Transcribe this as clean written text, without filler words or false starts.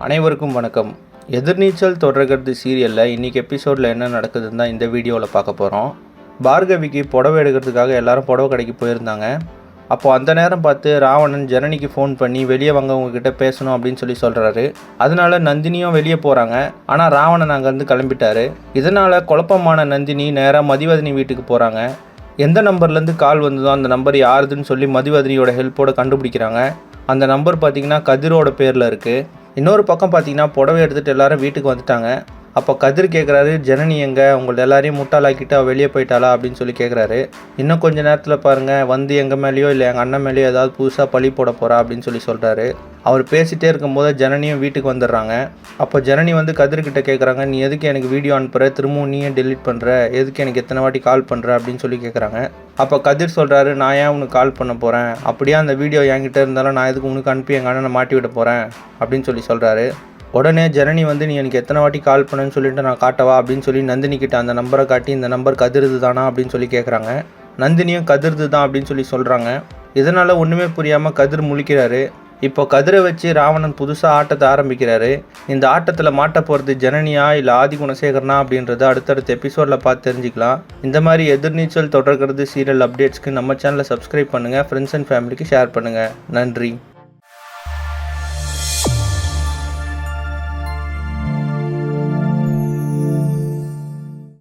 அனைவருக்கும் வணக்கம். எதிர்நீச்சல் தொடர்கிறது சீரியலில் இன்றைக்கி எபிசோடில் என்ன நடக்குதுன்னு தான் இந்த வீடியோவில் பார்க்க போகிறோம். பார்கவிக்கு புடவை எடுக்கிறதுக்காக எல்லாரும் புடவை கடைக்கு போயிருந்தாங்க. அப்போது அந்த நேரம் பார்த்து ராவணன் ஜனனிக்கு ஃபோன் பண்ணி வெளியே வாங்க உங்ககிட்ட பேசணும் அப்படின்னு சொல்கிறாரு. அதனால நந்தினியும் வெளியே போகிறாங்க. ஆனால் ராவணன் அங்கேருந்து கிளம்பிட்டாரு. இதனால் குழப்பமான நந்தினி நேராக மதிவதனி வீட்டுக்கு போகிறாங்க. எந்த நம்பர்லேருந்து கால் வந்ததோ அந்த நம்பர் யாருதுன்னு சொல்லி மதிவதனியோட ஹெல்ப்போடு கண்டுபிடிக்கிறாங்க. அந்த நம்பர் பார்த்திங்கன்னா கதிரோட பேரில் இருக்குது. இன்னொரு பக்கம் பார்த்தீங்கன்னா புடவை எடுத்துகிட்டு எல்லாரும் வீட்டுக்கு வந்துட்டாங்க. அப்போ கதிர் கேட்குறாரு, ஜனனி எங்கே, உங்களை எல்லாரையும் முட்டாளாக்கிட்டு அவள் வெளியே போயிட்டாளா அப்படின்னு சொல்லி கேட்குறாரு. இன்னும் கொஞ்சம் நேரத்தில் பாருங்கள் வந்து எங்கள் மேலேயோ இல்லை எங்கள் அண்ணன் மேலேயோ ஏதாவது புதுசாக பழி போட போகிறா அப்படின்னு சொல்கிறாரு. அவர் பேசிகிட்டே இருக்கும்போது ஜனனியும் வீட்டுக்கு வந்துடுறாங்க. அப்போ ஜனனி வந்து கதிர்கிட்ட கேட்குறாங்க, நீ எதுக்கு எனக்கு வீடியோ அனுப்புகிற, திரும்பவும் நீயே டெலிட் பண்ணுற, எதுக்கு எனக்கு எத்தனை வாட்டி கால் பண்ணுற அப்படின்னு சொல்லி கேட்குறாங்க. அப்போ கதிர் சொல்கிறாரு, நான் ஏன் உனக்கு கால் பண்ண போகிறேன், அப்படியே அந்த வீடியோ என்கிட்ட இருந்தாலும் நான் எதுக்கு உனக்கு அனுப்பி எங்கள் அண்ணனை மாட்டி விட போகிறேன் அப்படின்னு சொல்கிறாரு. உடனே ஜனனி வந்து நீ எனக்கு எத்தனை வாட்டி கால் பண்ணுன்னு சொல்லிட்டு நான் காட்டவா அப்படின்னு சொல்லி நந்தினி கிட்ட அந்த நம்பரை காட்டி இந்த நம்பர் கதிர்து தானா அப்படின்னு கேட்குறாங்க. நந்தினியும் கதிர்து தான் அப்படின்னு சொல்கிறாங்க. இதனால் ஒன்றுமே புரியாமல் கதிர் முழிக்கிறாரு. இப்போ கதிரை வச்சு ராவணன் புதுசாக ஆட்டத்தை ஆரம்பிக்கிறாரு. இந்த ஆட்டத்தில் மாட்ட போகிறது ஜனனியா இல்லை ஆதி குணசேகரனா அப்படின்றத அடுத்தடுத்த எபிசோடில் பார்த்து தெரிஞ்சுக்கலாம். இந்த மாதிரி எதிர்நீச்சல் தொடர்கிறது சீரியல் அப்டேட்ஸ்க்கு நம்ம சேனலை சப்ஸ்கிரைப் பண்ணுங்கள், ஃப்ரெண்ட்ஸ் அண்ட் ஃபேமிலிக்கு ஷேர் பண்ணுங்கள். நன்றி.